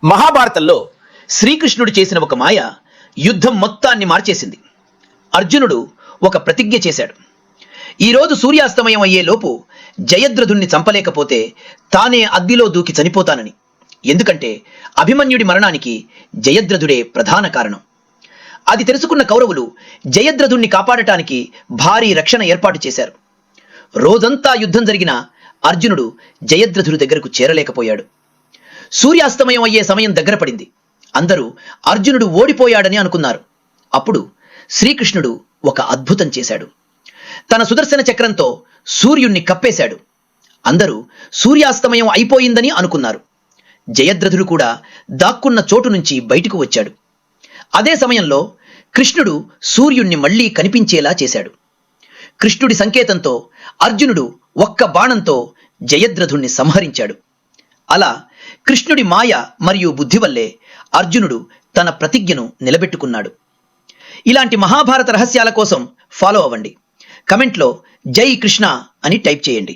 మహాభారతంలో శ్రీకృష్ణుడు చేసిన ఒక మాయ యుద్ధం మొత్తాన్ని మార్చేసింది. అర్జునుడు ఒక ప్రతిజ్ఞ చేశాడు. ఈరోజు సూర్యాస్తమయం అయ్యేలోపు జయద్రథుణ్ణి చంపలేకపోతే తానే అగ్నిలో దూకి చనిపోతానని. ఎందుకంటే అభిమన్యుడి మరణానికి జయద్రథుడే ప్రధాన కారణం. అది తెలుసుకున్న కౌరవులు జయద్రథుణ్ణి కాపాడటానికి భారీ రక్షణ ఏర్పాటు చేశారు. రోజంతా యుద్ధం జరిగినా అర్జునుడు జయద్రథుడి దగ్గరకు చేరలేకపోయాడు. సూర్యాస్తమయం అయ్యే సమయం దగ్గర పడింది. అందరూ అర్జునుడు ఓడిపోయాడని అనుకున్నారు. అప్పుడు శ్రీకృష్ణుడు ఒక అద్భుతం చేశాడు. తన సుదర్శన చక్రంతో సూర్యుణ్ణి కప్పేశాడు. అందరూ సూర్యాస్తమయం అయిపోయిందని అనుకున్నారు. జయద్రథుడు కూడా దాక్కున్న చోటు నుంచి బయటకు వచ్చాడు. అదే సమయంలో కృష్ణుడు సూర్యుణ్ణి మళ్లీ కనిపించేలా చేశాడు. కృష్ణుడి సంకేతంతో అర్జునుడు ఒక్క బాణంతో జయద్రథుణ్ణి సంహరించాడు. అలా కృష్ణుడి మాయ మరియు బుద్ధి వల్లే అర్జునుడు తన ప్రతిజ్ఞను నిలబెట్టుకున్నాడు. ఇలాంటి మహాభారత రహస్యాల కోసం ఫాలో అవ్వండి. కమెంట్లో జై కృష్ణ అని టైప్ చేయండి.